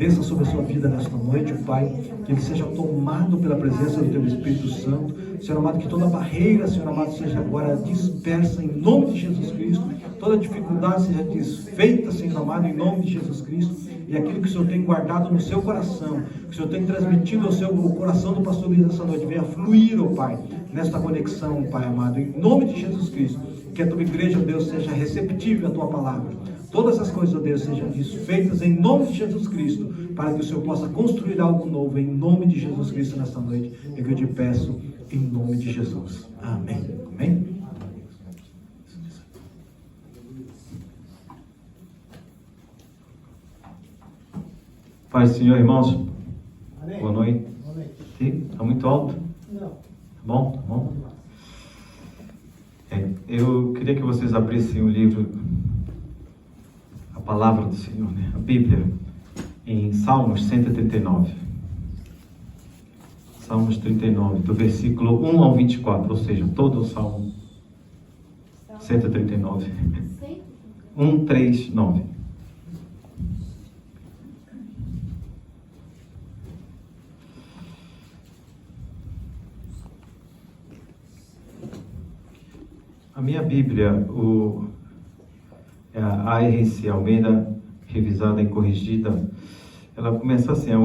Desça sobre a sua vida nesta noite, Pai, que ele seja tomado pela presença do Teu Espírito Santo. Senhor amado, que toda barreira, Senhor amado, seja agora dispersa em nome de Jesus Cristo. Toda dificuldade seja desfeita, Senhor amado, em nome de Jesus Cristo. E aquilo que o Senhor tem guardado no seu coração, que o Senhor tem transmitido ao coração do pastor Luiz nessa noite, venha fluir, ó Pai, nesta conexão, Pai amado, em nome de Jesus Cristo. Que a tua igreja, ó Deus, seja receptível à tua palavra. Todas as coisas, ó Deus, sejam desfeitas em nome de Jesus Cristo, para que o Senhor possa construir algo novo em nome de Jesus Cristo nesta noite. É que eu te peço em nome de Jesus. Amém. Amém. Paz do Senhor, irmãos. Amém. Boa noite. Boa noite. Sim, está muito alto? Não. Tá bom? Tá bom? Eu queria que vocês abrissem o livro, a palavra do Senhor, né? A Bíblia, em Salmos 139. Salmos 39, do versículo 1 ao 24, ou seja, todo o Salmo 139. 139. A minha Bíblia, a ARC Almeida, revisada e corrigida, ela começa assim: a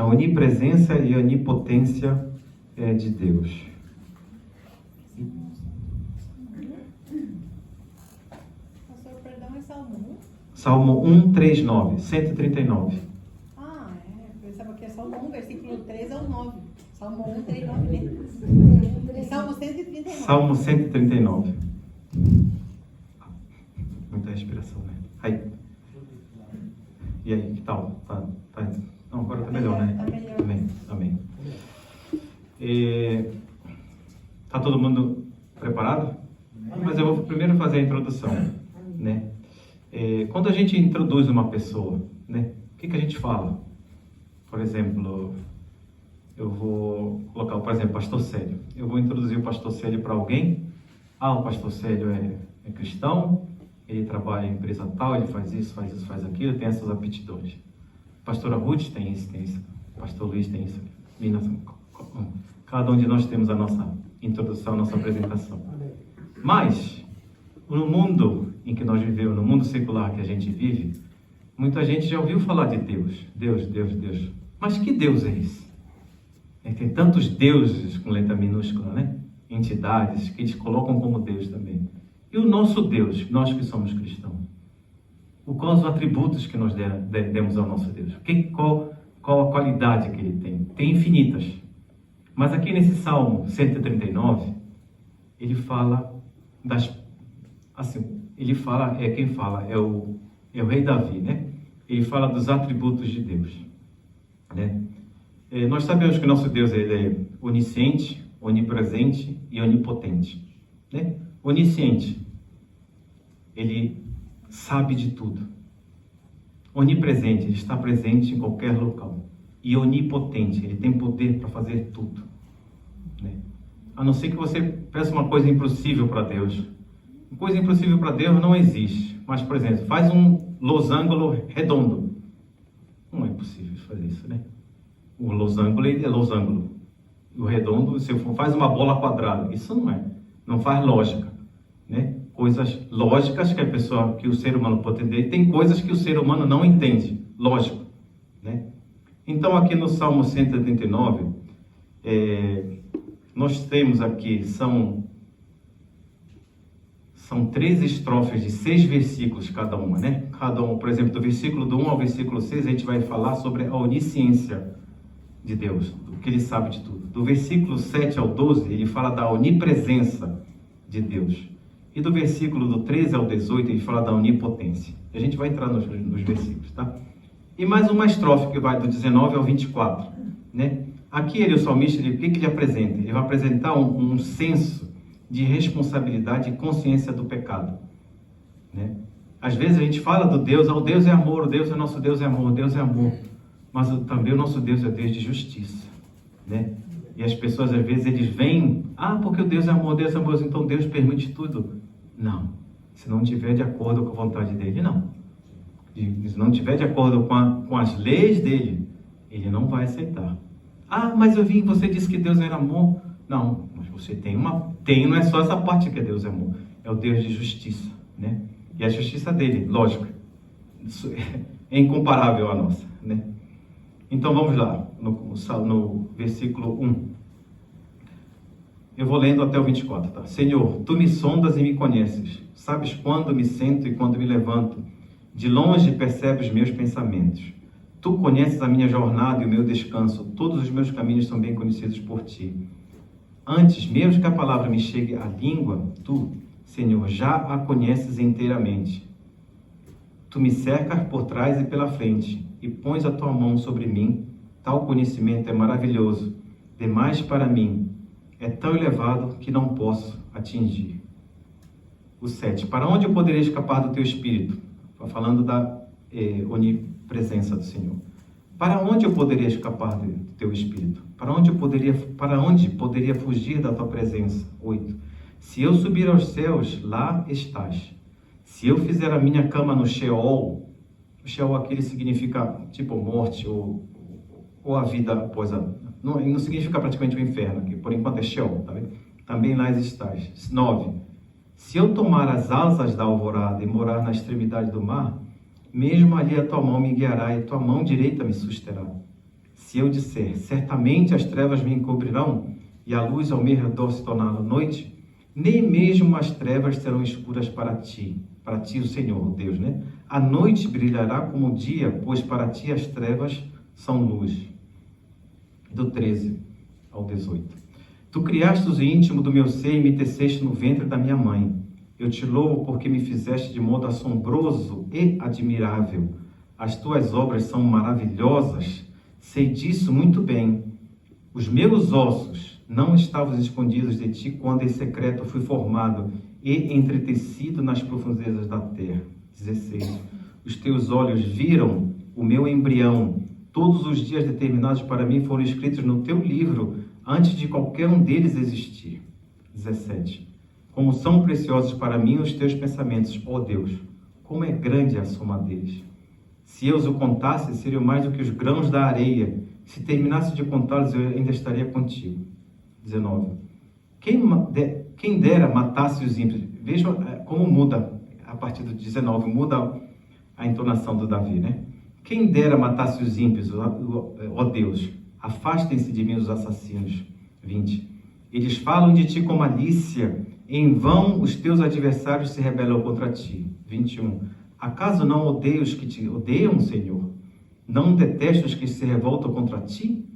onipresença e a onipotência de Deus. Pastor, perdão, é Salmo 1? Salmo 139, 139. Ah, eu pensava que é Salmo 1, versículo 3 ao 9. Salmo 1, 3, 9, né? É Salmo 139. Salmo 139. Muita respiração, né? Aí. E aí, que tal? Não, agora tá melhor, né? Tá melhor. Amém. Amém. Tá todo mundo preparado? Mas eu vou primeiro fazer a introdução, né? Quando a gente introduz uma pessoa, né? O que a gente fala? Por exemplo, eu vou colocar, por exemplo, Pastor Célio. Eu vou introduzir o Pastor Célio para alguém. O Pastor Célio é cristão, ele trabalha em empresa tal, ele faz isso, faz aquilo, tem essas aptidões. Pastora Ruth tem isso. Pastor Luiz tem isso. Cada um de nós temos a nossa introdução, a nossa apresentação. Mas, no mundo em que nós vivemos, no mundo secular que a gente vive, muita gente já ouviu falar de Deus. Deus. Mas que Deus é esse? Tem tantos deuses com letra minúscula, né? Entidades que eles colocam como Deus também. E o nosso Deus, nós que somos cristãos, quais os atributos que nós demos ao nosso Deus? Qual a qualidade que ele tem? Tem infinitas. Mas aqui nesse Salmo 139, ele fala quem fala é o rei Davi, né? Ele fala dos atributos de Deus, né? Nós sabemos que o nosso Deus ele é onisciente, onipresente e onipotente, né? Onisciente, ele sabe de tudo. Onipresente, ele está presente em qualquer local. E onipotente, ele tem poder para fazer tudo, né? A não ser que você peça uma coisa impossível para Deus. Uma coisa impossível para Deus não existe. Mas, por exemplo, faz um losango redondo. Não é possível fazer isso, né? O losango ele é losango. O redondo, você faz uma bola quadrada. Isso não faz lógica, né? Coisas lógicas que o ser humano pode entender, tem coisas que o ser humano não entende, lógico, né? Então aqui no Salmo 139, nós temos aqui, são 3 estrofes de 6 versículos cada uma, né? Cada um, por exemplo, do versículo do 1 ao versículo 6, a gente vai falar sobre a onisciência de Deus, do que ele sabe de tudo. Do versículo 7 ao 12, ele fala da onipresença de Deus. E do versículo do 13 ao 18, ele fala da onipotência. A gente vai entrar nos versículos, tá? E mais uma estrofe que vai do 19 ao 24, né? Aqui o salmista, o que ele apresenta? Ele vai apresentar um senso de responsabilidade e consciência do pecado, né? Às vezes a gente fala do Deus, o Deus é amor, o nosso Deus é amor, Deus é amor. Mas também o nosso Deus é Deus de justiça, né? E as pessoas às vezes eles veem, porque o Deus é amor, então Deus permite tudo. Não, se não estiver de acordo com a vontade dele, não. e se não estiver de acordo com as leis dele, ele não vai aceitar. Ah, mas você disse que Deus era amor. Não, mas você não é só essa parte que é Deus é amor, é o Deus de justiça, né? E a justiça dele, lógico, é incomparável à nossa, né? Então vamos lá, no versículo 1. Eu vou lendo até o 24, tá? Senhor, tu me sondas e me conheces. Sabes quando me sento e quando me levanto. De longe percebes meus pensamentos. Tu conheces a minha jornada e o meu descanso. Todos os meus caminhos são bem conhecidos por ti. Antes mesmo que a palavra me chegue à língua, tu, Senhor, já a conheces inteiramente. Tu me cercas por trás e pela frente e pões a tua mão sobre mim. Tal conhecimento é maravilhoso, demais para mim. É tão elevado que não posso atingir. O 7. Para onde eu poderia escapar do teu Espírito? Falando da onipresença do Senhor. Para onde eu poderia escapar do teu Espírito? Para onde poderia fugir da tua presença? 8. Se eu subir aos céus, lá estás. Se eu fizer a minha cama no Sheol, o Sheol aqui significa tipo morte ou a vida após a... Não significa praticamente o inferno, que por enquanto é Sheol, tá vendo? Também lá estás. 9. Se eu tomar as asas da alvorada e morar na extremidade do mar, mesmo ali a tua mão me guiará e tua mão direita me susterá. Se eu disser, certamente as trevas me encobrirão e a luz ao meu redor se tornar noite, nem mesmo as trevas serão escuras para ti, o Senhor, Deus, né? A noite brilhará como o dia, pois para ti as trevas são luz. Do 13 ao 18. Tu criaste o íntimo do meu ser e me teceste no ventre da minha mãe. Eu te louvo porque me fizeste de modo assombroso e admirável. As tuas obras são maravilhosas. Sei disso muito bem. Os meus ossos não estavam escondidos de ti quando em secreto fui formado e entretecido nas profundezas da terra. 16. Os teus olhos viram o meu embrião. Todos os dias determinados para mim foram escritos no teu livro, antes de qualquer um deles existir. 17. Como são preciosos para mim os teus pensamentos, ó Deus, como é grande a soma deles. Se eu os contasse, seriam mais do que os grãos da areia. Se terminasse de contá-los, eu ainda estaria contigo. 19. Quem dera matasse os ímpios. Veja como muda, a partir do 19, muda a entonação do Davi, né? Quem dera matasse os ímpios, ó Deus, afastem-se de mim os assassinos. 20. Eles falam de ti com malícia, em vão os teus adversários se rebelam contra ti. 21. Acaso não odeio os que te odeiam, Senhor? Não detesto os que se revoltam contra ti?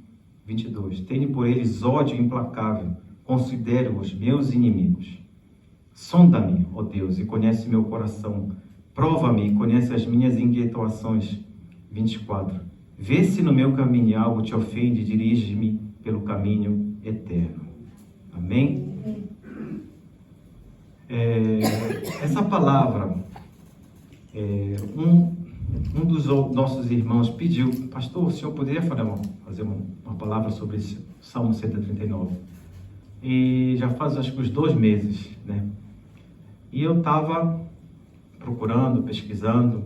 22. Tenho por eles ódio implacável, considero-os meus inimigos. Sonda-me, ó Deus, e conhece meu coração. Prova-me e conhece as minhas inquietações. 24. Vê se no meu caminho algo te ofende e dirige-me pelo caminho eterno. Amém? Essa palavra, um dos nossos irmãos pediu, pastor, o senhor poderia fazer uma palavra sobre esse Salmo 139? E já faz acho que uns 2 meses, né? E eu estava procurando, pesquisando,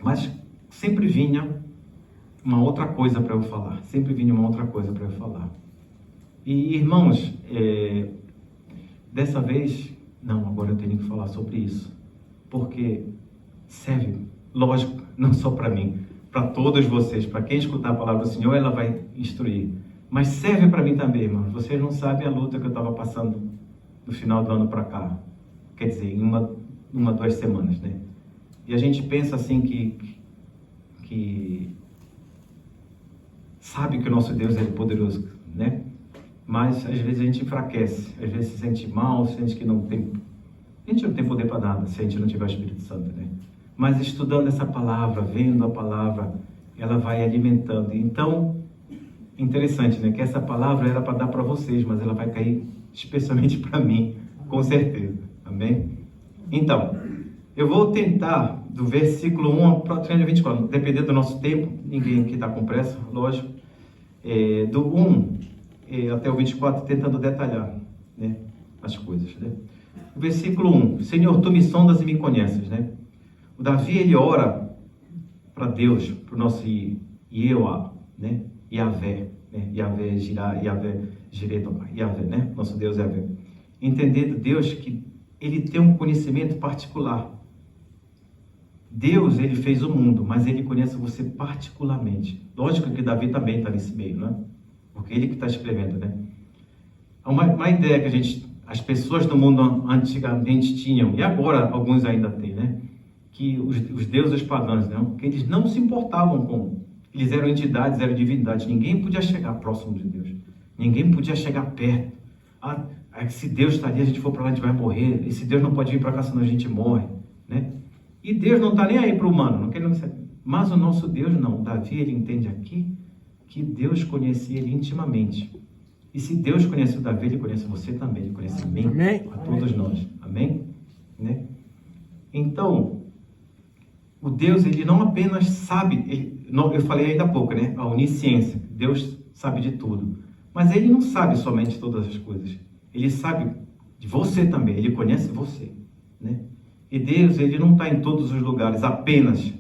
mas sempre vinha uma outra coisa para eu falar. E irmãos, dessa vez, não, agora eu tenho que falar sobre isso. Porque serve, lógico, não só para mim, para todos vocês. Para quem escutar a palavra do Senhor, ela vai instruir. Mas serve para mim também, irmãos. Vocês não sabem a luta que eu estava passando no final do ano para cá. Quer dizer, em uma 2 semanas, né? E a gente pensa assim que sabe que o nosso Deus é poderoso, né? Mas às vezes a gente enfraquece, às vezes se sente mal, sente que não tem... A gente não tem poder para nada se a gente não tiver o Espírito Santo, né? Mas estudando essa palavra, vendo a palavra, ela vai alimentando. Então, interessante, né? Que essa palavra era para dar para vocês, mas ela vai cair especialmente para mim, com certeza. Amém? Então, eu vou tentar, do versículo 1 ao 24, dependendo do nosso tempo, ninguém aqui está com pressa, lógico, do 1 até o 24, tentando detalhar, né, as coisas, né? O versículo 1, Senhor, tu me sondas e me conheces, né? O Davi, ele ora para Deus, para o nosso Iehoá, né? Yahvé, né? Yahvé Jirá, Yahvé Jiredomá, Yahvé, né? Nosso Deus Yahvé. Entender de Deus que Ele tem um conhecimento particular. Deus, Ele fez o mundo, mas Ele conhece você particularmente. Lógico que Davi também está nesse meio, né? Porque Ele que está escrevendo, né? Uma ideia que as pessoas do mundo antigamente tinham, e agora alguns ainda têm, né? Que os deuses pagãos, né? Que eles não se importavam com. Eles eram entidades, eram divindades. Ninguém podia chegar próximo de Deus. Ninguém podia chegar perto. Se Deus está ali, a gente for para lá, a gente vai morrer. Esse Deus não pode vir para cá, senão a gente morre, né? E Deus não está nem aí para o humano, não quer saber. Mas o nosso Deus não. Davi, ele entende aqui que Deus conhecia ele intimamente. E se Deus conhece o Davi, Ele conhece você também, Ele conhece a mim, Amém. a todos nós. Amém? Né? Então, o Deus, Ele não apenas sabe, eu falei ainda há pouco, né? A onisciência. Deus sabe de tudo. Mas Ele não sabe somente todas as coisas. Ele sabe de você também, Ele conhece você, né? E Deus, Ele não está em todos os lugares apenas.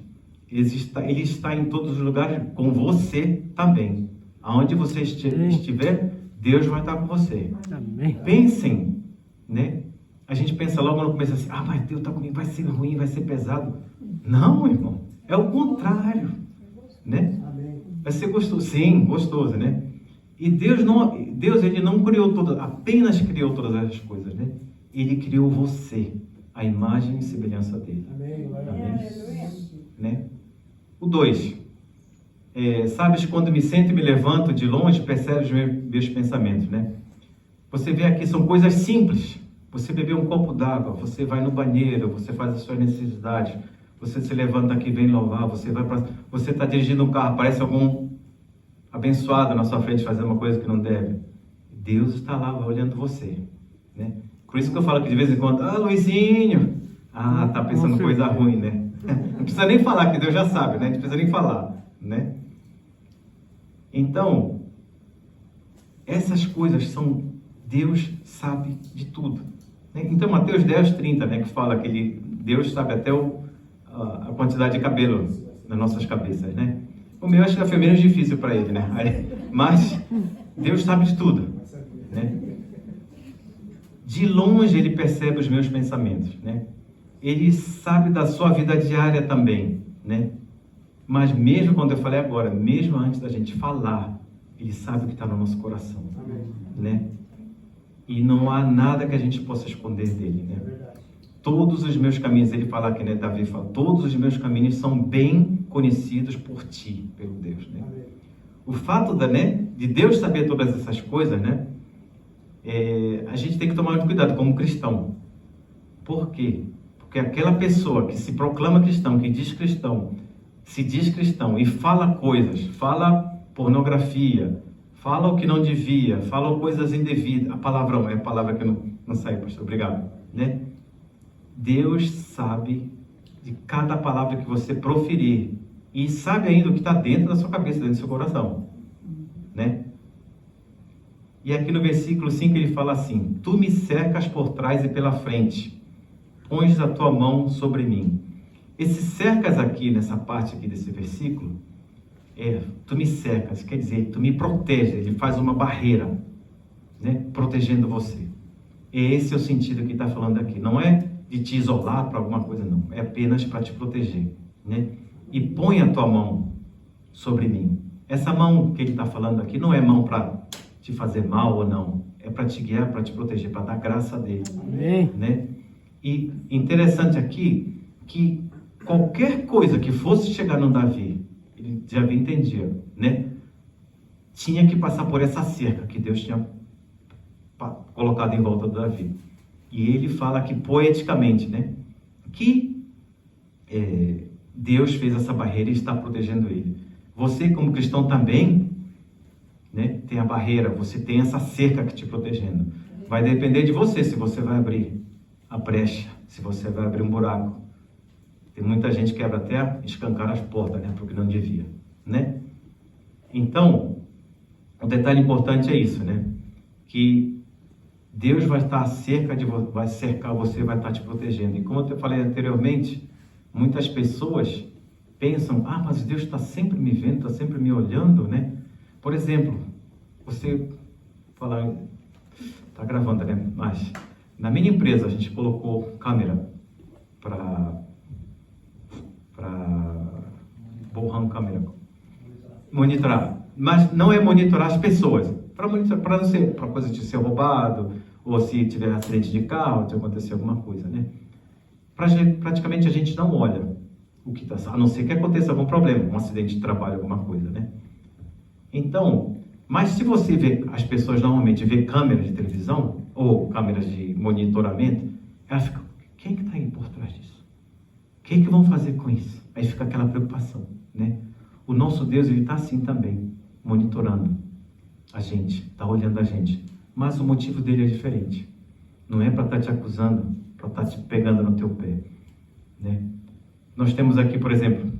Ele está em todos os lugares com você também. Aonde você estiver, Deus vai estar com você. Amém. Pensem, né? A gente pensa logo no começo assim, mas Deus está comigo, vai ser ruim, vai ser pesado. Não, irmão, é o contrário, né? Vai ser gostoso, sim, gostoso, né? E Deus, Ele não criou apenas criou todas as coisas, né? Ele criou você, a imagem e semelhança dele. Amém. Né? O 2. Sabes, quando me sento e me levanto de longe, percebes meus pensamentos, né? Você vê aqui, são coisas simples. Você beber um copo d'água, você vai no banheiro, você faz as suas necessidades, você se levanta aqui, vem louvar, você está dirigindo um carro, aparece algum abençoado na sua frente fazendo uma coisa que não deve. Deus está lá olhando você, né? Por isso que eu falo que de vez em quando, Luizinho, tá pensando coisa ruim, né? Não precisa nem falar, que Deus já sabe, né? Não precisa nem falar, né? Então, essas coisas Deus sabe de tudo, né? Então, Mateus 10:30, né, que fala que Deus sabe até a quantidade de cabelo nas nossas cabeças, né? O meu acho que foi menos difícil para ele, né? Mas Deus sabe de tudo, né? De longe Ele percebe os meus pensamentos, né? Ele sabe da sua vida diária também, né? Mas mesmo quando eu falei agora, mesmo antes da gente falar, Ele sabe o que está no nosso coração, né? E não há nada que a gente possa esconder dele, né? Todos os meus caminhos, ele fala aqui, né? Davi fala, todos os meus caminhos são bem conhecidos por ti, pelo Deus, né? O fato de Deus saber todas essas coisas, né? A gente tem que tomar muito cuidado como cristão. Por quê? Porque aquela pessoa que se proclama cristão, que diz cristão, se diz cristão e fala coisas, fala pornografia, fala o que não devia, fala coisas indevidas, a palavrão, é a palavra que não saiu, pastor, obrigado, né? Deus sabe de cada palavra que você proferir e sabe ainda o que está dentro da sua cabeça, dentro do seu coração, né? E aqui no versículo 5 ele fala assim, tu me cercas por trás e pela frente, pões a tua mão sobre mim. Esse cercas aqui, nessa parte aqui desse versículo, tu me cercas, quer dizer, tu me protege, ele faz uma barreira, né, protegendo você. Esse é o sentido que está falando aqui, não é de te isolar para alguma coisa, não, é apenas para te proteger, né? E põe a tua mão sobre mim. Essa mão que ele está falando aqui não é mão para te fazer mal ou não, é para te guiar, para te proteger, para dar graça dele. Amém. Né? E interessante aqui que qualquer coisa que fosse chegar no Davi, ele já entendia, né? Tinha que passar por essa cerca que Deus tinha colocado em volta do Davi. E ele fala aqui poeticamente, né? Que Deus fez essa barreira e está protegendo ele. Você, como cristão, também, né, tem a barreira, você tem essa cerca que te protegendo. Vai depender de você se você vai abrir a brecha, se você vai abrir um buraco. Tem muita gente que quebra até escancar as portas, né, porque não devia, né? Então, um detalhe importante é isso, né? Que Deus vai estar vai cercar você, vai estar te protegendo. E como eu falei anteriormente, muitas pessoas pensam, mas Deus está sempre me vendo, está sempre me olhando, né? Por exemplo, você falar, está gravando, né? Mas na minha empresa a gente colocou câmera para borrão câmera, monitorar, mas não é monitorar as pessoas, para monitorar, para não ser, para coisa de ser roubado, ou se tiver acidente de carro, se acontecer alguma coisa, né? Praticamente a gente não olha o que está, a não ser que aconteça algum problema, um acidente de trabalho, alguma coisa, né? Então, mas se você vê, as pessoas normalmente vê câmeras de televisão, ou câmeras de monitoramento, ela fica, quem que está aí por trás disso? O que vão fazer com isso? Aí fica aquela preocupação, né? O nosso Deus, ele está assim também, monitorando a gente, está olhando a gente. Mas o motivo dele é diferente. Não é para estar te acusando, para estar te pegando no teu pé, né? Nós temos aqui, por exemplo,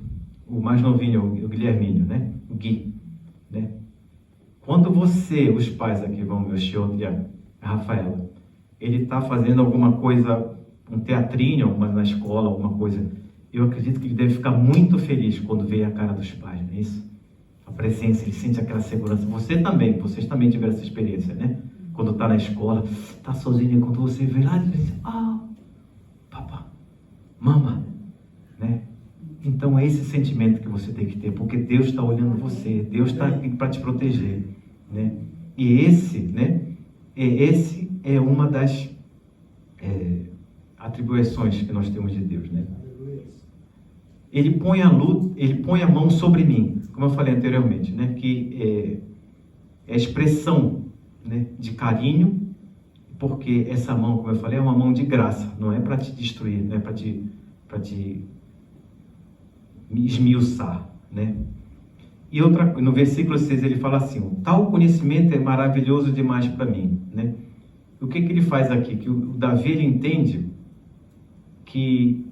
o mais novinho, o Guilherminho, né? O Gui, né? Quando você, os pais aqui vão, meu senhor e a Rafaela, ele está fazendo alguma coisa, um teatrinho, na escola, alguma coisa, eu acredito que ele deve ficar muito feliz quando vê a cara dos pais, não é isso? A presença, ele sente aquela segurança. Vocês também tiveram essa experiência, né? Quando está na escola, está sozinho, quando você vê lá, ele diz, papá, mama, né? Então é esse sentimento que você tem que ter, porque Deus está olhando você, Deus está aqui para te proteger, né? E esse é uma das atribuições que nós temos de Deus, né? Ele põe a mão sobre mim, como eu falei anteriormente, né? Que é expressão, né, de carinho, porque essa mão, como eu falei, é uma mão de graça, não é para te destruir, não é para te esmiuçar, né? E no versículo 6 ele fala assim, tal conhecimento é maravilhoso demais para mim, né? O que ele faz aqui? Que o Davi, ele entende que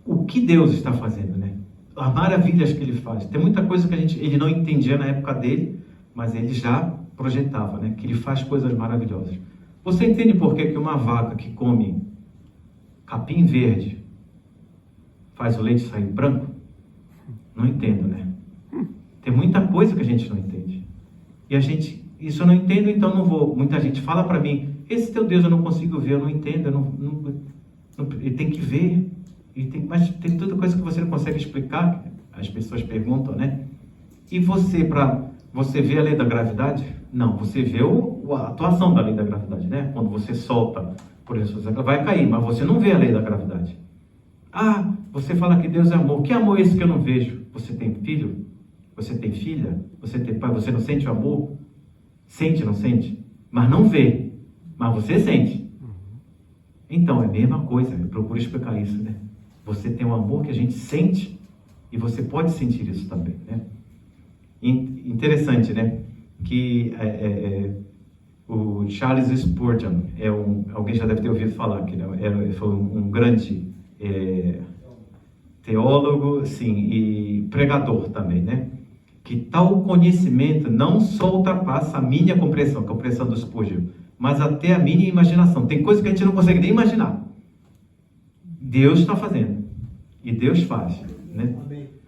o que Deus está fazendo, né? As maravilhas que ele faz. Tem muita coisa que ele não entendia na época dele, mas ele já projetava, né? Que ele faz coisas maravilhosas. Você entende por que uma vaca que come capim verde faz o leite sair branco? Não entendo, né? Tem muita coisa que a gente não entende. E isso eu não entendo, então não vou. Muita gente fala para mim, esse teu Deus eu não consigo ver, eu não entendo, ele tem que ver. Mas tem tanta coisa que você não consegue explicar, as pessoas perguntam, né? E você vê a lei da gravidade? Não, você vê a atuação da lei da gravidade, né? Quando você solta, por exemplo, você vai cair, mas você não vê a lei da gravidade. Você fala que Deus é amor. Que amor é esse que eu não vejo? Você tem filho? Você tem filha? Você tem pai? Você não sente o amor? Sente, não sente? Mas não vê. Mas você sente. Então, é a mesma coisa. Eu procuro explicar isso, né? Você tem um amor que a gente sente e você pode sentir isso também, né? Interessante, né? Que o Charles Spurgeon alguém já deve ter ouvido falar que foi um grande teólogo, sim, e pregador também, né? Que tal conhecimento não só ultrapassa a minha compreensão, a compreensão do Spurgeon, mas até a minha imaginação. Tem coisa que a gente não consegue nem imaginar. Deus está fazendo. E Deus faz, né?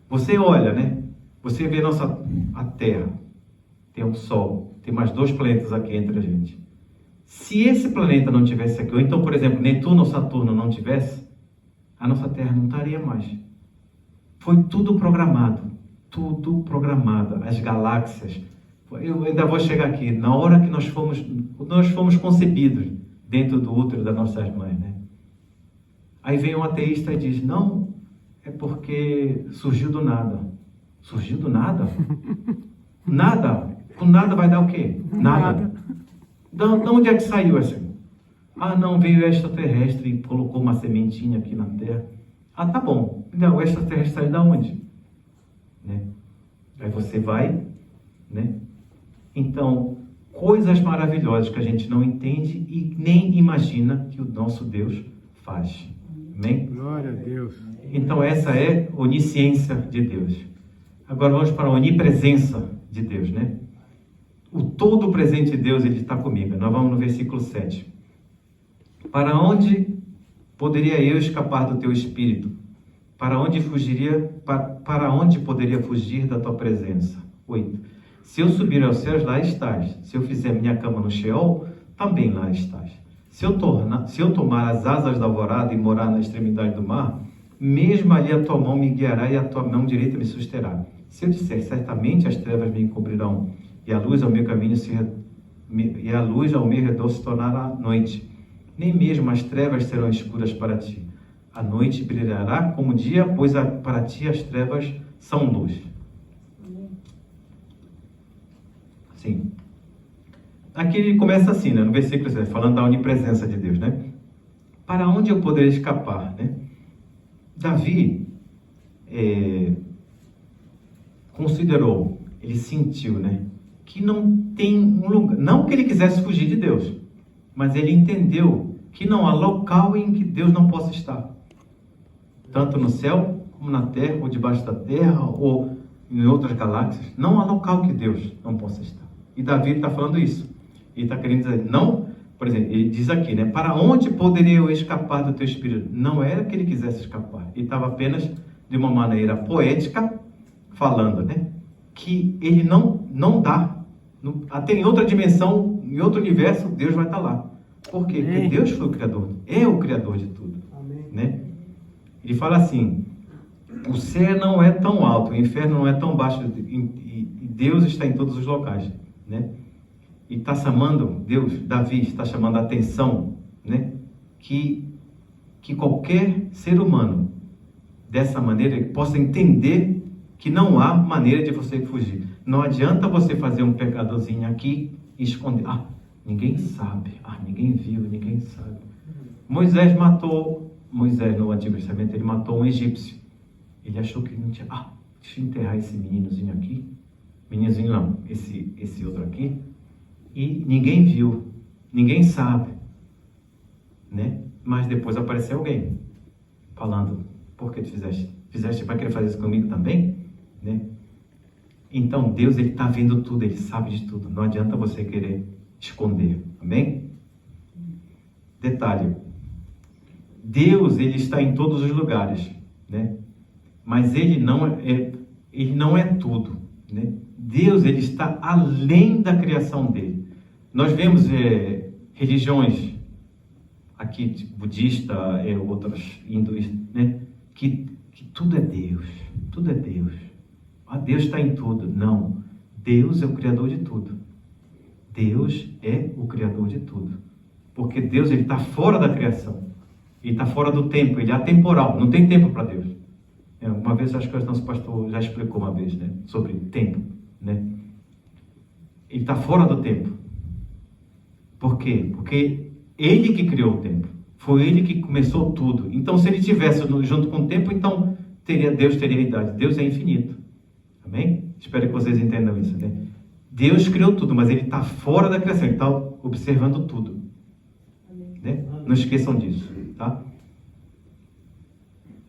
Você olha, né? Você vê a Terra. Tem um Sol. Tem mais 2 planetas aqui entre a gente. Se esse planeta não tivesse aqui, ou então, por exemplo, Netuno ou Saturno não tivesse, a nossa Terra não estaria mais. Foi tudo programado. Tudo programado. As galáxias. Eu ainda vou chegar aqui. Na hora que nós fomos concebidos dentro do útero das nossas mães, né? Aí vem um ateísta e diz, não, é porque surgiu do nada. Surgiu do nada? Nada. Com nada vai dar o quê? Nada. De onde é que saiu assim? Não, veio extraterrestre e colocou uma sementinha aqui na Terra. Tá bom. Então, o extraterrestre saiu da onde? Né? Aí você vai, né? Então, coisas maravilhosas que a gente não entende e nem imagina que o nosso Deus faz. Amém? Glória a Deus. Então essa é a onisciência de Deus. Agora vamos para a onipresença de Deus, né? O todo presente de Deus, ele está comigo. Nós vamos no versículo 7. Para onde poderia eu escapar do teu espírito? para onde fugiria, para onde poderia fugir da tua presença? 8. Se eu subir aos céus, lá estás. Se eu fizer minha cama no Sheol, também lá estás. Se eu tomar as asas da alvorada e morar na extremidade do mar, mesmo ali a tua mão me guiará e a tua mão direita me susterá. Se eu disser, certamente as trevas me encobrirão, e a luz ao meu caminho e a luz ao meu redor se tornará noite. Nem mesmo as trevas serão escuras para ti. A noite brilhará como o dia, pois para ti as trevas são luz. Sim. Aqui ele começa assim, né? No versículo 7, falando da onipresença de Deus, né? Para onde eu poderia escapar, né? Davi considerou, ele sentiu, né? Que não tem um lugar, não que ele quisesse fugir de Deus, mas ele entendeu que não há local em que Deus não possa estar. Tanto no céu, como na terra, ou debaixo da terra, ou em outras galáxias. Não há local que Deus não possa estar. E Davi está falando isso. Ele está querendo dizer, não, por exemplo, ele diz aqui, né? Para onde poderia eu escapar do teu espírito? Não era que ele quisesse escapar. Ele estava apenas, de uma maneira poética, falando, né? Que ele não dá. Até em outra dimensão, em outro universo, Deus vai estar lá. Por quê? Porque Deus foi o Criador. É o Criador de tudo. Amém. Né? Ele fala assim, o céu não é tão alto, o inferno não é tão baixo, e Deus está em todos os locais, né? E está chamando, Davi está chamando a atenção, né? Que qualquer ser humano, dessa maneira, possa entender que não há maneira de você fugir. Não adianta você fazer um pecadorzinho aqui e esconder. Ninguém sabe, ninguém viu, ninguém sabe. Moisés no Antigo Testamento, ele matou um egípcio. Ele achou que não tinha, deixa eu enterrar esse meninozinho aqui. Meninozinho não, esse outro aqui. E ninguém viu, ninguém sabe, né? Mas depois apareceu alguém falando, por que tu fizeste? Fizeste para querer fazer isso comigo também? Né? Então Deus, ele está vendo tudo, ele sabe de tudo. Não adianta você querer esconder, amém? Detalhe, Deus, ele está em todos os lugares, né? Mas ele não é tudo, né? Deus, ele está além da criação dele. Nós vemos religiões aqui, tipo, budista, outras hinduístas, né? Que tudo é Deus, tudo é Deus. Deus está em tudo. Não, Deus é o Criador de tudo. Deus é o Criador de tudo. Porque Deus, ele está fora da criação. Ele está fora do tempo, ele é atemporal, não tem tempo para Deus. Uma vez, acho que o nosso pastor já explicou uma vez, né? Sobre tempo, né? Ele está fora do tempo. Por quê? Porque ele que criou o tempo. Foi ele que começou tudo. Então, se ele estivesse junto com o tempo, então Deus teria a idade. Deus é infinito. Amém? Espero que vocês entendam isso, né? Deus criou tudo, mas ele está fora da criação. Ele está observando tudo. Né? Não esqueçam disso, tá?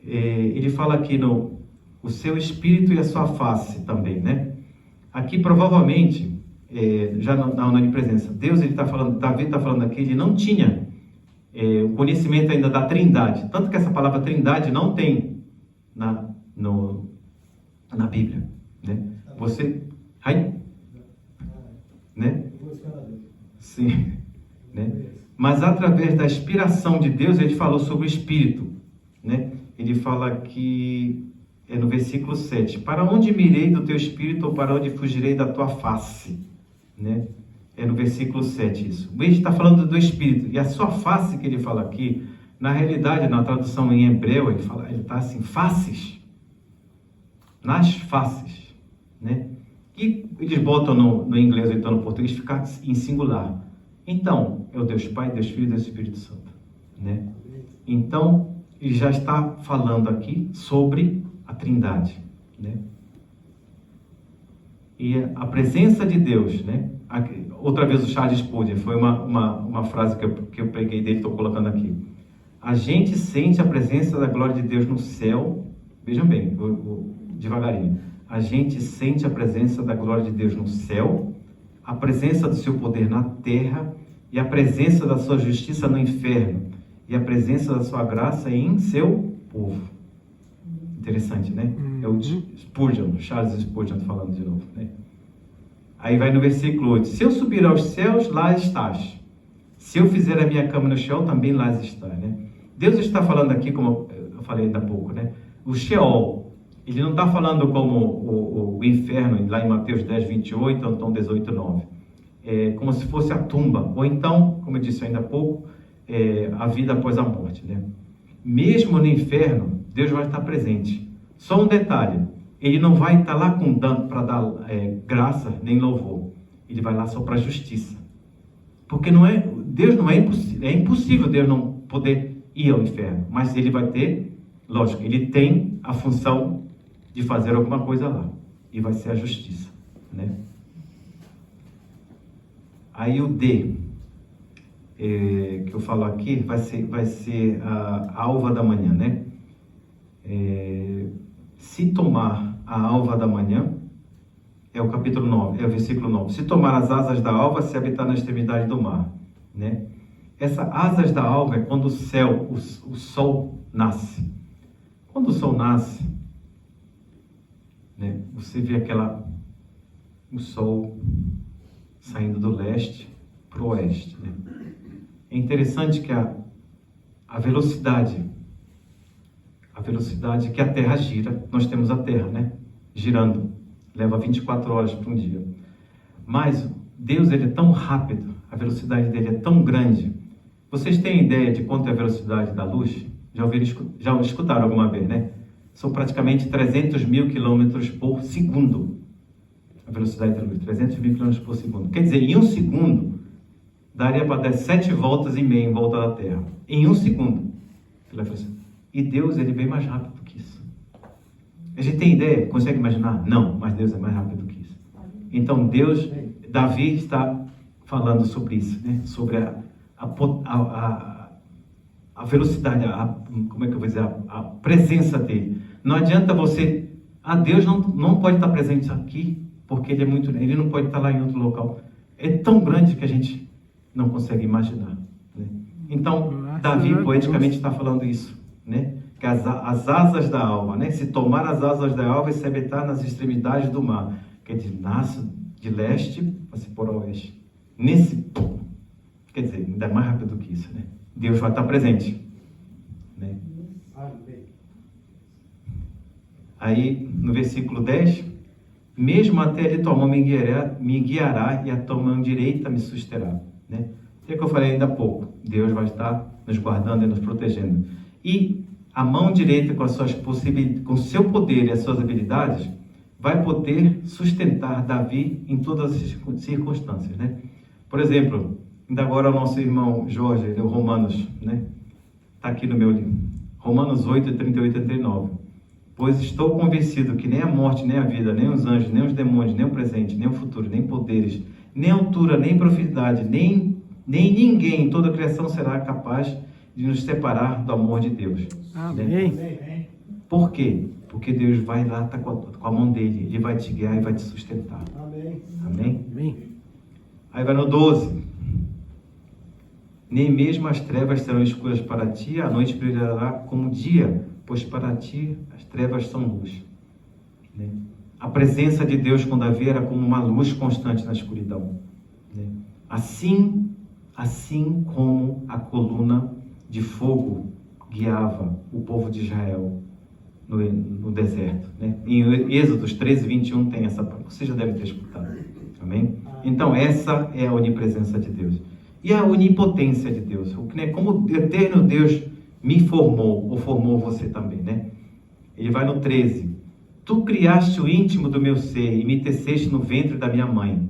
Ele fala aqui o seu espírito e a sua face também, né? Aqui provavelmente, já na onipresença, Deus, ele está falando, Davi está falando aqui, ele não tinha o conhecimento ainda da trindade, tanto que essa palavra trindade não tem na Bíblia, né? Você, né? Sim, né? Mas através da inspiração de Deus, ele falou sobre o espírito, né? Ele fala aqui, no versículo 7, para onde me irei do teu espírito, ou para onde fugirei da tua face, né? No versículo 7 isso. Ele está falando do espírito, e a sua face que ele fala aqui, na realidade, na tradução em hebreu, ele está assim, faces, nas faces, né? E eles botam no inglês, ou então no português, ficar em singular. Então, é o Deus Pai, Deus Filho e Deus Espírito Santo, né? Então, ele já está falando aqui sobre a Trindade, né? E a presença de Deus, né? Outra vez o Charles Spurgeon, foi uma frase que eu peguei dele, estou colocando aqui. A gente sente a presença da glória de Deus no céu. Vejam bem, vou devagarinho. A gente sente a presença da glória de Deus no céu, a presença do seu poder na terra, e a presença da sua justiça no inferno, e a presença da sua graça em seu povo. Interessante, né? É o Spurgeon, Charles Spurgeon falando de novo, né? Aí vai no versículo 8. Se eu subir aos céus, lá estás. Se eu fizer a minha cama no chão, também lá está, né? Deus está falando aqui, como eu falei ainda há pouco, né? O Sheol, ele não está falando como o inferno, lá em Mateus 10, 28, ou então 18, 9. É como se fosse a tumba, ou então, como eu disse ainda há pouco, a vida após a morte, né? Mesmo no inferno, Deus vai estar presente. Só um detalhe, ele não vai estar lá para dar graça nem louvor. Ele vai lá só para justiça. Porque Deus não é impossível, é impossível Deus não poder ir ao inferno, mas ele vai ter, lógico, ele tem a função de fazer alguma coisa lá, e vai ser a justiça, né? Aí o D, que eu falo aqui, vai ser a alva da manhã, né? Se tomar a alva da manhã, é o capítulo 9, é o versículo 9. Se tomar as asas da alva, se habitar na extremidade do mar, né? Essa asas da alva é quando o sol nasce. Quando o sol nasce, né? Você vê o sol saindo do leste para o oeste, né? É interessante que a velocidade que a Terra gira, nós temos a Terra, né? Girando. Leva 24 horas para um dia. Mas Deus, ele é tão rápido, a velocidade dele é tão grande. Vocês têm ideia de quanto é a velocidade da luz? Já escutaram alguma vez, né? São praticamente 300 mil quilômetros por segundo. A velocidade da luz, 300 mil quilômetros por segundo. Quer dizer, em um segundo, daria para dar 7 voltas e meia em volta da Terra. Em um segundo. E Deus, ele é bem mais rápido que isso. A gente tem ideia? Consegue imaginar? Não, mas Deus é mais rápido que isso. Então Davi está falando sobre isso, né? Sobre a velocidade, como é que eu vou dizer? A presença dele. Não adianta Deus não pode estar presente aqui, porque ele não pode estar lá em outro local. É tão grande que a gente não consegue imaginar, né? Então, Davi poeticamente está falando isso, né? Que as asas da alva, né? Se tomar as asas da alva e se habitar nas extremidades do mar, quer dizer, nasce de leste para se pôr ao oeste. Quer dizer, ainda é mais rápido que isso, né? Deus vai estar presente, né? Aí, no versículo 10, mesmo até ali tua mão me guiará e a tua mão direita me susterá, né? O que eu falei ainda há pouco? Deus vai estar nos guardando e nos protegendo. E a mão direita, com o seu poder e as suas habilidades, vai poder sustentar Davi em todas as circunstâncias, né? Por exemplo, ainda agora o nosso irmão Jorge, leu Romanos, né? Está aqui no meu livro. Romanos 8, 38 e 39. Pois estou convencido que nem a morte, nem a vida, nem os anjos, nem os demônios, nem o presente, nem o futuro, nem poderes, nem altura, nem profundidade, nem ninguém em toda a criação será capaz de nos separar do amor de Deus. Amém. Né? Por quê? Porque Deus vai lá, tá com a mão dele, ele vai te guiar e vai te sustentar. Amém. Amém? Amém. Aí vai no 12. Nem mesmo as trevas serão escuras para ti, a noite brilhará como dia, pois para ti as trevas são luz. Né? A presença de Deus com Davi era como uma luz constante na escuridão. Né? Assim como a coluna de fogo guiava o povo de Israel no deserto, né? Em Êxodos 13, 21 tem essa, você já deve ter escutado. Amém? Então essa é a onipresença de Deus. E a onipotência de Deus, como o eterno Deus me formou, ou formou você também, né? Ele vai no 13. Tu criaste o íntimo do meu ser e me teceste no ventre da minha mãe.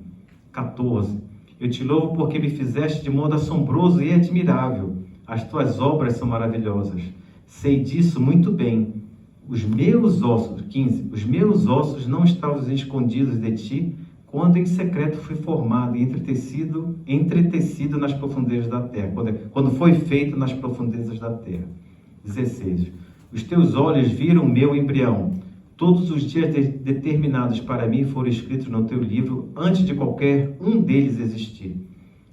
14. Eu te louvo porque me fizeste de modo assombroso e admirável. As tuas obras são maravilhosas. Sei disso muito bem. Os meus ossos, 15. Os meus ossos não estavam escondidos de ti, quando em secreto fui formado e entretecido nas profundezas da terra. Quando foi feito nas profundezas da terra. 16. Os teus olhos viram o meu embrião. Todos os dias determinados para mim foram escritos no teu livro, antes de qualquer um deles existir.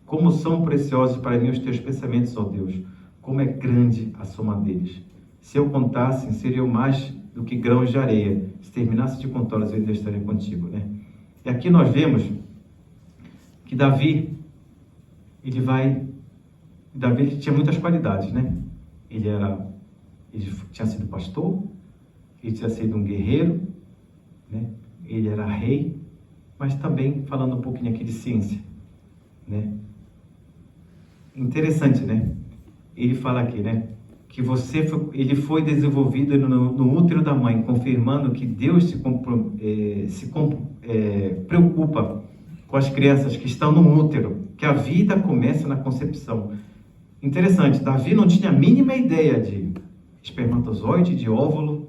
Como são preciosos para mim os teus pensamentos, ó Deus. Como é grande a soma deles. Se eu contasse, seriam mais do que grãos de areia. Se terminasse de contá-los, eu ainda estaria contigo, né? E aqui nós vemos que Davi ele tinha muitas qualidades, né? Ele tinha sido pastor, ele tinha sido um guerreiro, né? Ele era rei, mas também falando um pouquinho aqui de ciência, né? Interessante, né? Ele fala aqui, né? Que ele foi desenvolvido no útero da mãe, confirmando que Deus se preocupa com as crianças que estão no útero, que a vida começa na concepção. Interessante, Davi não tinha a mínima ideia de espermatozoide, de óvulo,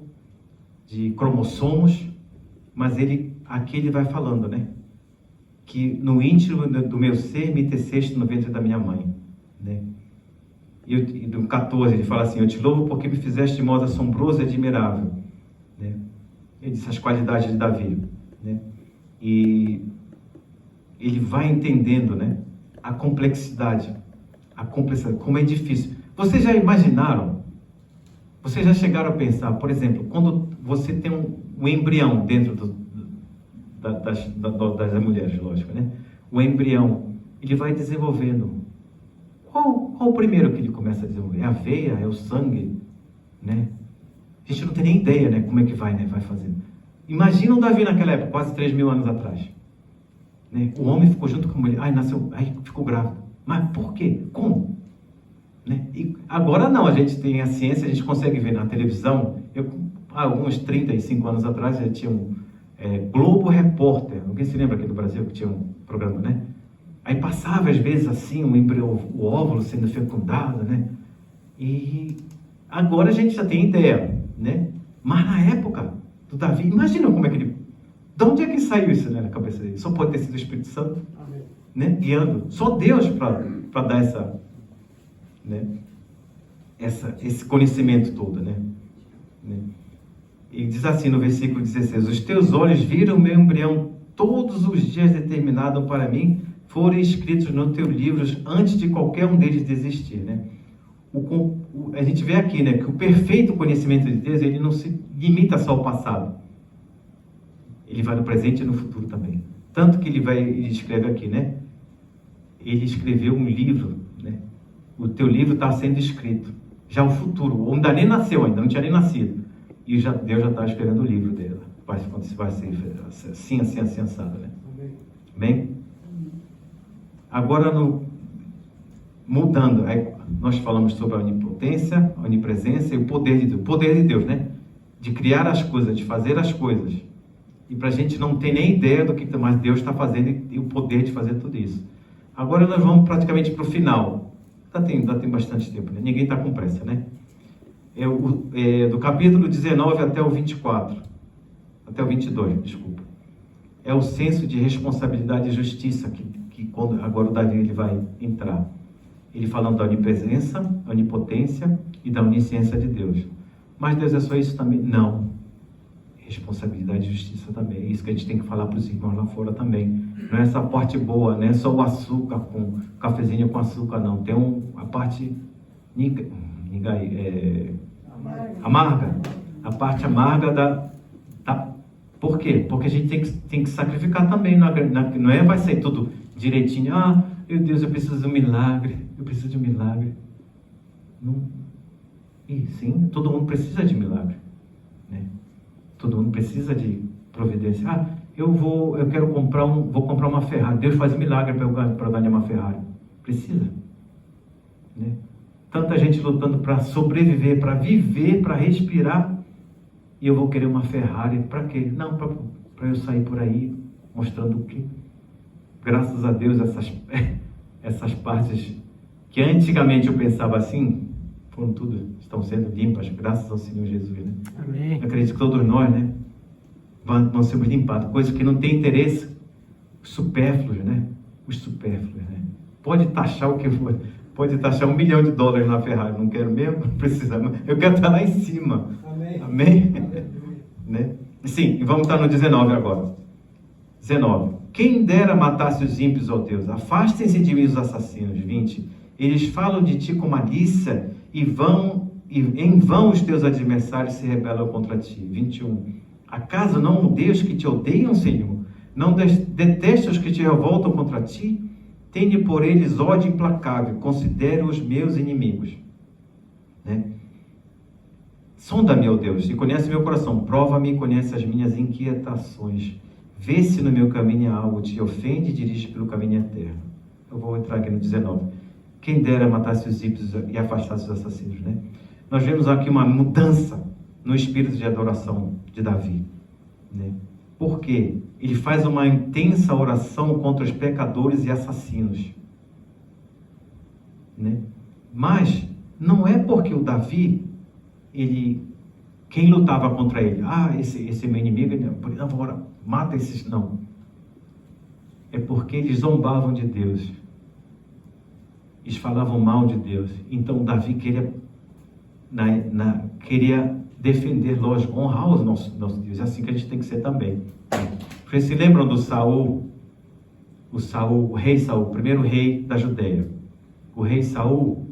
de cromossomos, mas aqui ele vai falando, né? Que no íntimo do meu ser me teceste no ventre da minha mãe, né? E no 14 ele fala assim: eu te louvo porque me fizeste de modo assombroso e admirável, né? Ele disse as qualidades de Davi, né? E ele vai entendendo, né? A complexidade, como é difícil. Vocês já imaginaram? Vocês já chegaram a pensar, por exemplo, quando você tem um embrião dentro das mulheres, lógico, né? O embrião, ele vai desenvolvendo. Qual o primeiro que ele começa a desenvolver? É a veia? É o sangue? Né? A gente não tem nem ideia, né? Como é que vai, né? Vai fazendo. Imagina o Davi naquela época, quase 3.000 anos atrás. Né? O homem ficou junto com a mulher. Nasceu, ficou grávido. Mas por quê? Como? Né? E agora não, a gente tem a ciência, a gente consegue ver na televisão. Há alguns 35 anos atrás, já tinha um Globo Repórter. Alguém se lembra aqui do Brasil que tinha um programa, né? Aí passava às vezes assim o óvulo sendo fecundado, né? E agora a gente já tem ideia, né? Mas na época do Davi, imagina como é que ele... De onde é que saiu isso, né, na cabeça dele? Só pode ter sido o Espírito Santo, né? Guiando. Só Deus para dar esse conhecimento todo, né? E diz assim no versículo 16: os teus olhos viram o meu embrião, todos os dias determinados para mim foram escritos no teu livro antes de qualquer um deles existir, né? A gente vê aqui, né, que o perfeito conhecimento de Deus, ele não se limita só ao passado. Ele vai no presente e no futuro também. Tanto que ele escreve aqui, né? Ele escreveu um livro, né? O teu livro está sendo escrito. Já o futuro, o homem ainda nem nasceu ainda, não tinha nem nascido. E Deus já está escrevendo o livro dele. Vai ser assim, assado, né? Amém? Agora, mudando, aí nós falamos sobre a onipotência, a onipresença e o poder de Deus. O poder de Deus, né? De criar as coisas, de fazer as coisas. E para a gente não ter nem ideia do que mais Deus está fazendo e o poder de fazer tudo isso. Agora nós vamos praticamente para o final. Ainda tem bastante tempo, né? Ninguém está com pressa, né? Do capítulo 19 até o 24. Até o 22, desculpa. É o senso de responsabilidade e justiça que quando agora o Davi ele vai entrar. Ele falando da onipresença, onipotência e da onisciência de Deus. Mas Deus é só isso também? Não. Responsabilidade e justiça também. É isso que a gente tem que falar para os irmãos lá fora também. Não é essa parte boa, não é só o açúcar com cafezinho com açúcar, não. Tem a parte amarga. A parte amarga da... Por quê? Porque a gente tem que sacrificar também. Não vai sair tudo direitinho. Meu Deus, eu preciso de um milagre. Eu preciso de um milagre. Não. E sim, todo mundo precisa de milagre, né? Todo mundo precisa de providência. Vou comprar uma Ferrari. Deus faz um milagre para eu ganhar uma Ferrari. Precisa, né? Tanta gente lutando para sobreviver, para viver, para respirar. E eu vou querer uma Ferrari. Para quê? Não, para eu sair por aí mostrando o quê? Graças a Deus, essas partes que antigamente eu pensava assim, estão sendo limpas, graças ao Senhor Jesus, né? Amém. Eu acredito que todos nós, né, vão ser limpados. Coisa que não tem interesse, os supérfluos, né? Né? Pode taxar o que for, pode taxar $1 milhão na Ferrari, não quero mesmo, não precisa, eu quero estar lá em cima. Amém? Amém? Né? Sim, e vamos estar no 19 agora. 19. Quem dera matasse os ímpios, ó Deus, afastem-se de mim os assassinos. 20. Eles falam de ti com malícia e vão e em vão os teus adversários se rebelam contra ti. 21. Acaso não odeias que te odeiam, Senhor? Não detestas os que te revoltam contra ti? Tenha por eles ódio implacável, considere os meus inimigos. Né? Sonda-me, ó Deus, e conhece meu coração. Prova-me e conhece as minhas inquietações. Vê se no meu caminho há algo te ofende e dirige pelo caminho eterno. Eu vou entrar aqui no 19. Quem dera matasse os ímpios e afastasse os assassinos, né? Nós vemos aqui uma mudança no espírito de adoração de Davi, né? Porque ele faz uma intensa oração contra os pecadores e assassinos, né? Mas não é porque o Davi, quem lutava contra ele, esse é meu inimigo, não, agora mata esses, não. É porque eles zombavam de Deus, eles falavam mal de Deus. Então Davi queria defender, lógico, honrar os nossos Deus. É assim que a gente tem que ser também. Vocês se lembram do Saul? O rei Saul, o primeiro rei da Judeia. O rei Saul,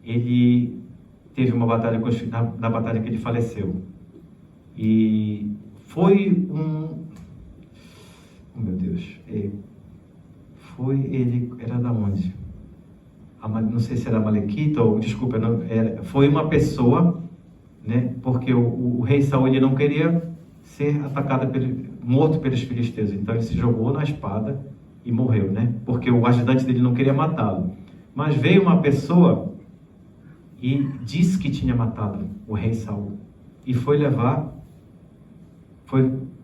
ele teve uma batalha com os filhos, na batalha que ele faleceu. E foi oh meu Deus, ele era da onde? Não sei se era Malequita ou, desculpa, foi uma pessoa, né? Porque o rei Saul, ele não queria ser morto pelos filisteus, então ele se jogou na espada e morreu, né? Porque o ajudante dele não queria matá-lo. Mas veio uma pessoa e disse que tinha matado o rei Saul e foi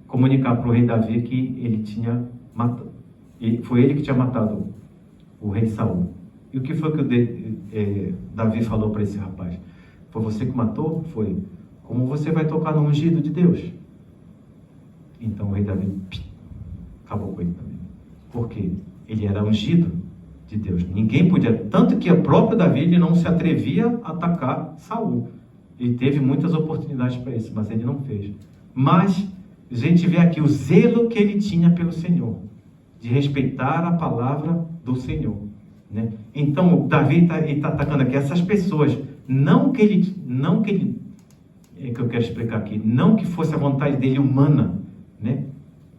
comunicar para o rei Davi que ele tinha matado, foi ele que tinha matado o rei Saul. E o que foi que Davi falou para esse rapaz? Foi você que matou? Foi. Como você vai tocar no ungido de Deus? Então o rei Davi acabou com ele também. Por quê? Ele era ungido de Deus. Ninguém podia, tanto que o próprio Davi, ele não se atrevia a atacar Saul. Ele teve muitas oportunidades para isso, mas ele não fez. Mas a gente vê aqui o zelo que ele tinha pelo Senhor, de respeitar a palavra do Senhor, né? Então Davi está atacando aqui essas pessoas, que eu quero explicar aqui, não que fosse a vontade dele humana, né,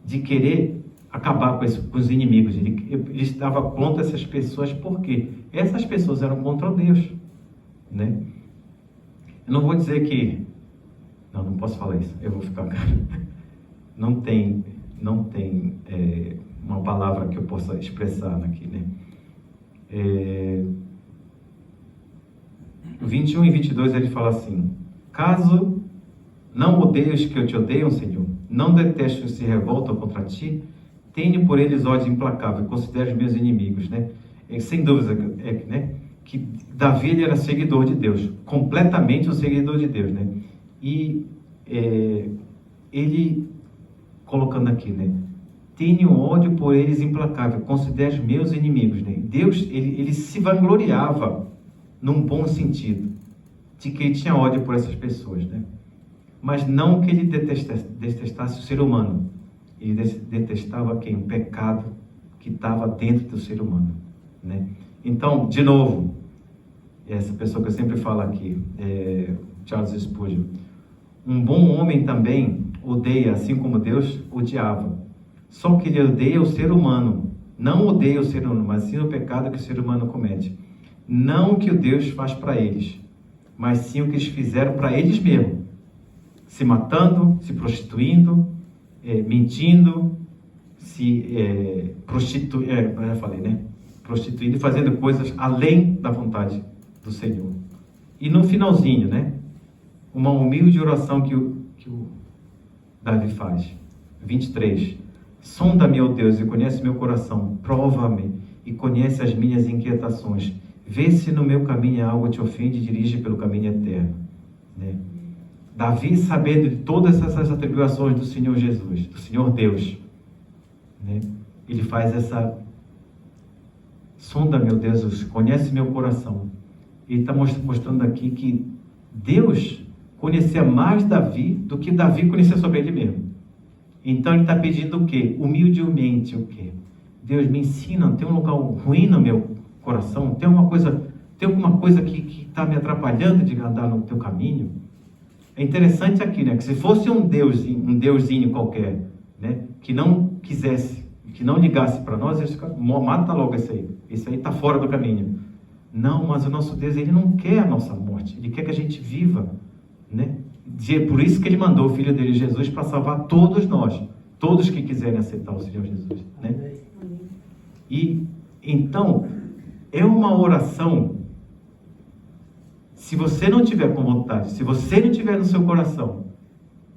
de querer acabar com os inimigos. Ele estava contra essas pessoas, porque essas pessoas eram contra Deus, né? Eu não vou dizer que não posso falar isso, eu vou ficar não tem uma palavra que eu possa expressar aqui, né? 21 e 22 ele fala assim: caso não odeios que eu te odeiam, Senhor, não detestes os que se revoltam contra ti, tenho por eles ódio implacável, considero os meus inimigos, né? Sem dúvida, né, que Davi, ele era seguidor de Deus, completamente um seguidor de Deus, né? E ele colocando aqui, né, tenho ódio por eles implacável, considero os meus inimigos, né? Deus, ele se vangloriava num bom sentido de que ele tinha ódio por essas pessoas, né? Mas não que ele detestasse o ser humano. Ele detestava quem? O pecado que estava dentro do ser humano, né? Então, de novo, essa pessoa que eu sempre falo aqui, Charles Spurgeon, um bom homem também odeia, assim como Deus odiava. Só que ele odeia o ser humano, não odeia o ser humano, mas sim o pecado que o ser humano comete. Não o que o Deus faz para eles, mas sim o que eles fizeram para eles mesmos, se matando, se prostituindo, mentindo, se prostituindo, eu já falei, né? Prostituindo e fazendo coisas além da vontade do Senhor. E no finalzinho, né, uma humilde oração que o Davi faz. 23. Sonda-me, ó Deus, e conhece meu coração, prova-me e conhece as minhas inquietações. Vê se no meu caminho há algo que te ofende e dirige pelo caminho eterno, né? Davi, sabendo de todas essas atribuições do Senhor Jesus, do Senhor Deus, né, ele faz essa: sonda, meu Deus, conhece meu coração. Ele está mostrando aqui que Deus conhecia mais Davi do que Davi conhecia sobre ele mesmo. Então ele está pedindo o quê? Humildemente o quê? Deus, me ensina, tem um lugar ruim no meu coração, tem uma coisa Tem alguma coisa que está me atrapalhando de andar no teu caminho? É interessante aqui, né? Que se fosse um deusinho qualquer, né? Que não quisesse, que não ligasse para nós, mata logo esse aí. Esse aí está fora do caminho. Não, mas o nosso Deus, Ele não quer a nossa morte. Ele quer que a gente viva, né? Por isso que Ele mandou o Filho dele, Jesus, para salvar todos nós. Todos que quiserem aceitar o Senhor Jesus, né? E, então, é uma oração. Se você não tiver com vontade, se você não tiver no seu coração,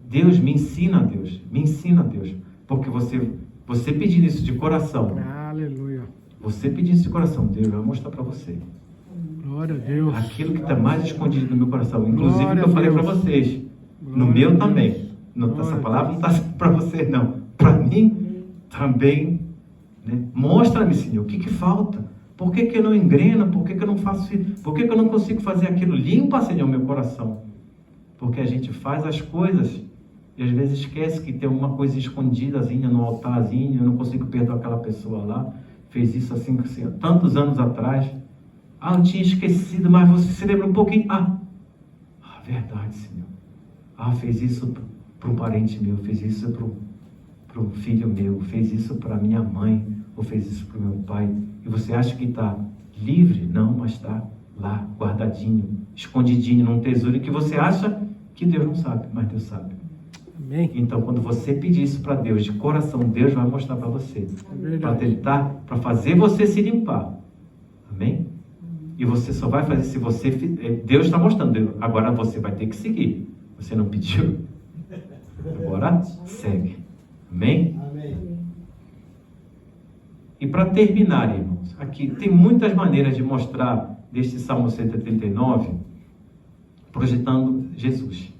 Deus, me ensina, Deus. Me ensina, Deus. Porque você pedir isso de coração. Aleluia. Você pedir isso de coração, Deus vai mostrar para você. Glória a Deus. Aquilo que está mais escondido no meu coração. Inclusive o que eu falei para vocês. No Glória meu a também. Essa palavra não está para você, não. Para mim também. Né? Mostra-me, Senhor, o que falta? Por que eu não engreno? Por que eu não faço isso? Por que eu não consigo fazer aquilo? Limpa, Senhor, meu coração. Porque a gente faz as coisas e às vezes esquece que tem uma coisa escondidazinha no altarzinho. Eu não consigo perdoar aquela pessoa lá. Fez isso assim, há tantos anos atrás. Eu tinha esquecido, mas você se lembra um pouquinho. Verdade, Senhor. Fez isso para um parente meu, fez isso para um filho meu, fez isso para minha mãe, ou fez isso para o meu pai. E você acha que está livre? Não, mas está lá, guardadinho, escondidinho num tesouro que você acha que Deus não sabe, mas Deus sabe. Amém. Então, quando você pedir isso para Deus, de coração, Deus vai mostrar para você. Para tentar, para fazer você se limpar. Amém? E você só vai fazer se você... Deus está mostrando. Agora você vai ter que seguir. Você não pediu? Agora segue. Amém? Amém. E para terminar, irmãos, aqui tem muitas maneiras de mostrar deste Salmo 139, projetando Jesus.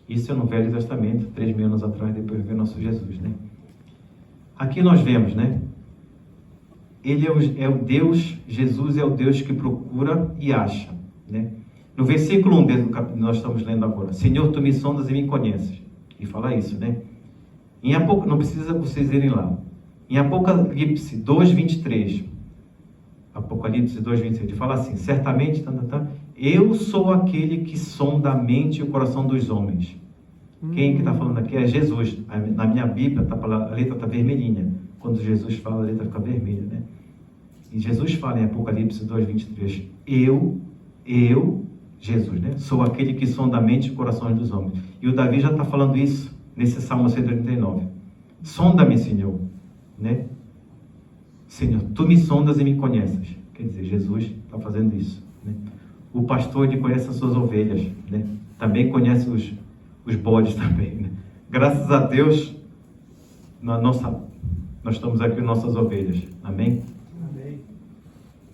Isso é no Velho Testamento, 3.000 anos atrás, depois veio nosso Jesus, né? Aqui nós vemos, né? Ele é o Deus, Jesus é o Deus que procura e acha, né? No versículo 1 do capítulo nós estamos lendo agora, Senhor, tu me sondas e me conheces. E fala isso, né? Não precisa vocês irem lá. Em Apocalipse 2:23, Apocalipse 2:23, ele fala assim, certamente, eu sou aquele que sonda a mente e o coração dos homens. Quem que está falando aqui é Jesus. Na minha Bíblia, a letra está vermelhinha. Quando Jesus fala, a letra fica vermelha, né? E Jesus fala em Apocalipse 2:23, eu, Jesus, né? Sou aquele que sonda a mente e o coração dos homens. E o Davi já está falando isso nesse Salmo 139. Sonda-me, Senhor, né? Senhor, tu me sondas e me conheces. Quer dizer, Jesus está fazendo isso, né? O pastor, ele conhece as suas ovelhas, né? Também conhece os bodes também, né? Graças a Deus, nós estamos aqui com nossas ovelhas. Amém? Amém.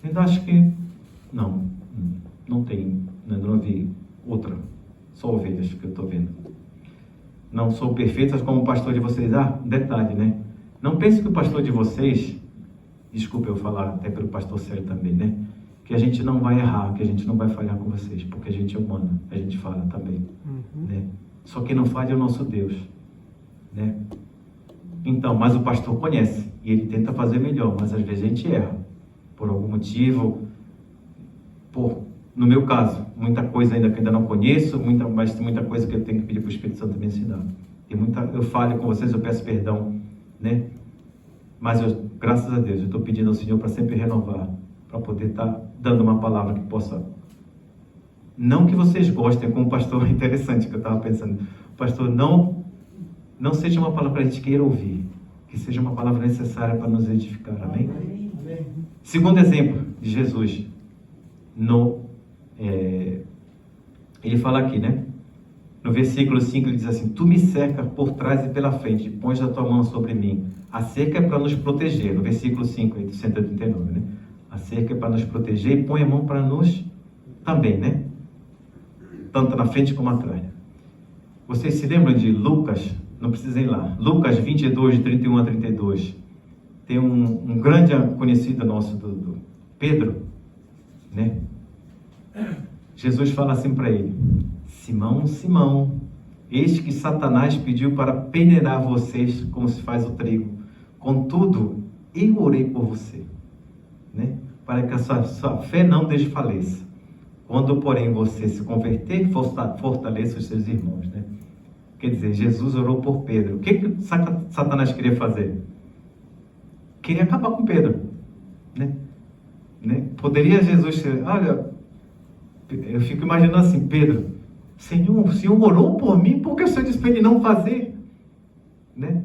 Eu acho que não tem, não vi outra, só ovelhas que eu estou vendo. Não sou perfeita como o pastor de vocês. Detalhe, né? Não pense que o pastor de vocês, desculpa eu falar até pelo pastor Célio também, né? Que a gente não vai errar, que a gente não vai falhar com vocês, porque a gente é humano, a gente fala também, né? Só que não falha é o nosso Deus, né? Então, mas o pastor conhece, e ele tenta fazer melhor, mas às vezes a gente erra, por algum motivo, no meu caso, muita coisa ainda que ainda não conheço, mas tem muita coisa que eu tenho que pedir para o Espírito Santo me ensinar. Eu falho com vocês, eu peço perdão, né? Mas graças a Deus, eu estou pedindo ao Senhor para sempre renovar, para poder estar dando uma palavra que possa... Não que vocês gostem, como pastor, interessante que eu estava pensando. Pastor, não seja uma palavra que a gente queira ouvir, que seja uma palavra necessária para nos edificar, amém? Amém. Segundo exemplo de Jesus, ele fala aqui, né? No versículo 5 ele diz assim, tu me cercas por trás e pela frente, pões a tua mão sobre mim. A cerca é para nos proteger, no versículo 5 aí, do 139, né? A cerca é para nos proteger e põe a mão para nos também, né? Tanto na frente como atrás. Vocês se lembram de Lucas? Não precisem ir lá. Lucas 22, de 31 a 32. Tem um grande conhecido nosso, do Pedro, né? Jesus fala assim para ele, Simão, Simão, eis que Satanás pediu para peneirar vocês como se faz o trigo. Contudo, eu orei por você, né? para que a sua fé não desfaleça. Quando, porém, você se converter, fortaleça os seus irmãos, né? Quer dizer, Jesus orou por Pedro. O que Satanás queria fazer? Queria acabar com Pedro, né? Poderia Jesus ser, olha, eu fico imaginando assim, Pedro, o Senhor orou por mim, por que o Senhor disse para ele não fazer? Né?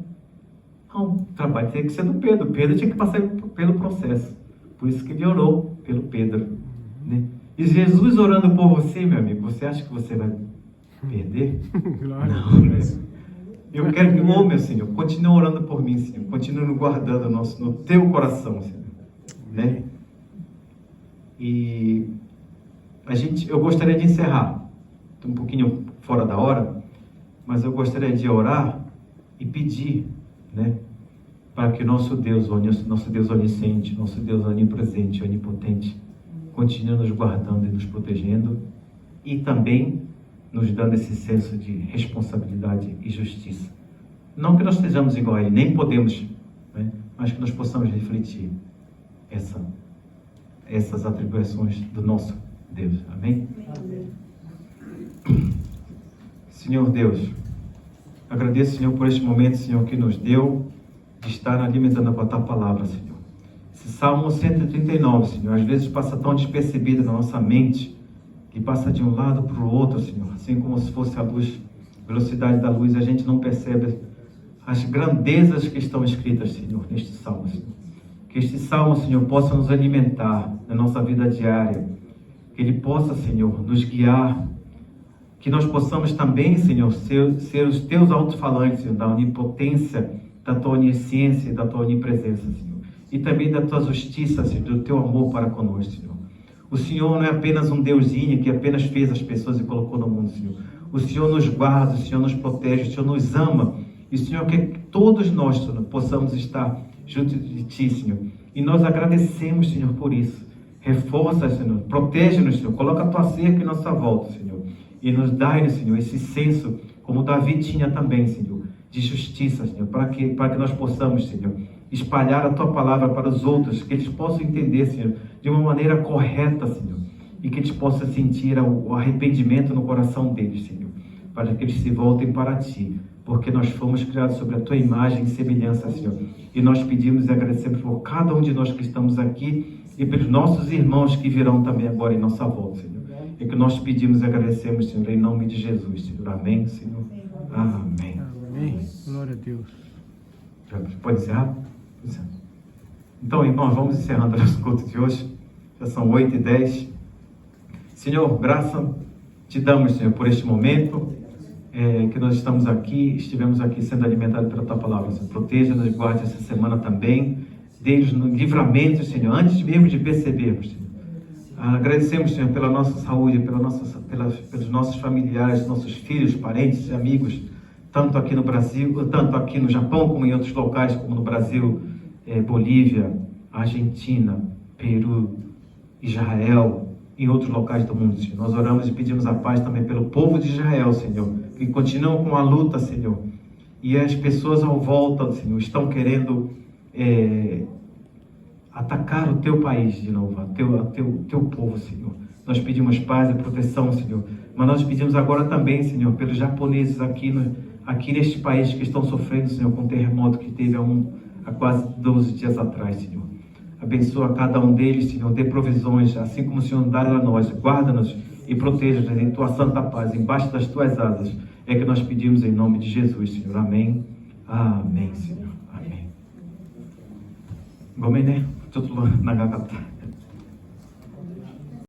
Não, o trabalho tinha que ser do Pedro. Pedro tinha que passar pelo processo. Por isso que ele orou pelo Pedro, né? E Jesus orando por você, meu amigo, você acha que você vai perder? Glória. Não, né? Eu quero que, meu Senhor, continue orando por mim, Senhor. Continue nos guardando no teu coração, Senhor, né? E eu gostaria de encerrar. Estou um pouquinho fora da hora, mas eu gostaria de orar e pedir, né, para que nosso Deus onisciente, nosso Deus onipresente, onipotente, continue nos guardando e nos protegendo e também nos dando esse senso de responsabilidade e justiça. Não que nós estejamos igual a Ele, nem podemos, né, mas que nós possamos refletir essas atribuições do nosso Deus. Amém? Senhor Deus, agradeço, Senhor, por este momento, Senhor, que nos deu de estar alimentando com a Tua palavra, Senhor. Esse Salmo 139, Senhor, às vezes passa tão despercebido na nossa mente, que passa de um lado para o outro, Senhor, assim como se fosse a luz, velocidade da luz, a gente não percebe as grandezas que estão escritas, Senhor, neste Salmo, Senhor. Que este Salmo, Senhor, possa nos alimentar na nossa vida diária, que ele possa, Senhor, nos guiar, que nós possamos também, Senhor, ser os Teus alto-falantes, Senhor, da onipotência, da Tua onisciência e da Tua onipresença, Senhor, e também da Tua justiça, Senhor, do Teu amor para conosco, Senhor. O Senhor não é apenas um Deusinho que apenas fez as pessoas e colocou no mundo, Senhor. O Senhor nos guarda, o Senhor nos protege, o Senhor nos ama. E o Senhor quer que todos nós, Senhor, possamos estar junto de Ti, Senhor. E nós agradecemos, Senhor, por isso. Reforça, Senhor. Protege-nos, Senhor. Coloca a Tua cerca em nossa volta, Senhor. E nos dai, Senhor, esse senso, como Davi tinha também, Senhor, de justiça, Senhor. Para que nós possamos, Senhor, espalhar a Tua palavra para os outros, que eles possam entender, Senhor, de uma maneira correta, Senhor, e que eles possam sentir o arrependimento no coração deles, Senhor, para que eles se voltem para Ti, porque nós fomos criados sobre a Tua imagem e semelhança, Senhor, e nós pedimos e agradecemos por cada um de nós que estamos aqui e pelos nossos irmãos que virão também agora em nossa volta, Senhor, e que nós pedimos e agradecemos, Senhor, em nome de Jesus, Senhor. Amém, Senhor. Amém. Amém. Glória a Deus. Pode encerrar? Então, irmãos, vamos encerrando o nosso culto de hoje. Já são 8h10. Senhor, graça Te damos, Senhor, por este momento que nós estivemos aqui sendo alimentados pela Tua palavra. Senhor, proteja-nos, guarde essa semana também. Dê-nos livramentos, Senhor, antes mesmo de percebermos, Senhor. Agradecemos, Senhor, pela nossa saúde, pelos nossos familiares, nossos filhos, parentes e amigos, tanto aqui no Brasil, tanto aqui no Japão, como em outros locais, como no Brasil, Bolívia, Argentina, Peru, Israel e outros locais do mundo, Senhor. Nós oramos e pedimos a paz também pelo povo de Israel, Senhor, que continuam com a luta, Senhor. E as pessoas ao volta, Senhor, estão querendo atacar o Teu país de novo, teu povo, Senhor. Nós pedimos paz e proteção, Senhor. Mas nós pedimos agora também, Senhor, pelos japoneses aqui neste país que estão sofrendo, Senhor, com o terremoto que teve há quase 12 dias atrás, Senhor. Abençoa cada um deles, Senhor, dê provisões, assim como o Senhor dá a nós. Guarda-nos e proteja-nos em Tua santa paz, embaixo das Tuas asas. É que nós pedimos em nome de Jesus, Senhor. Amém. Amém, Senhor. Amém. Gomen ne. ちょっと長かった。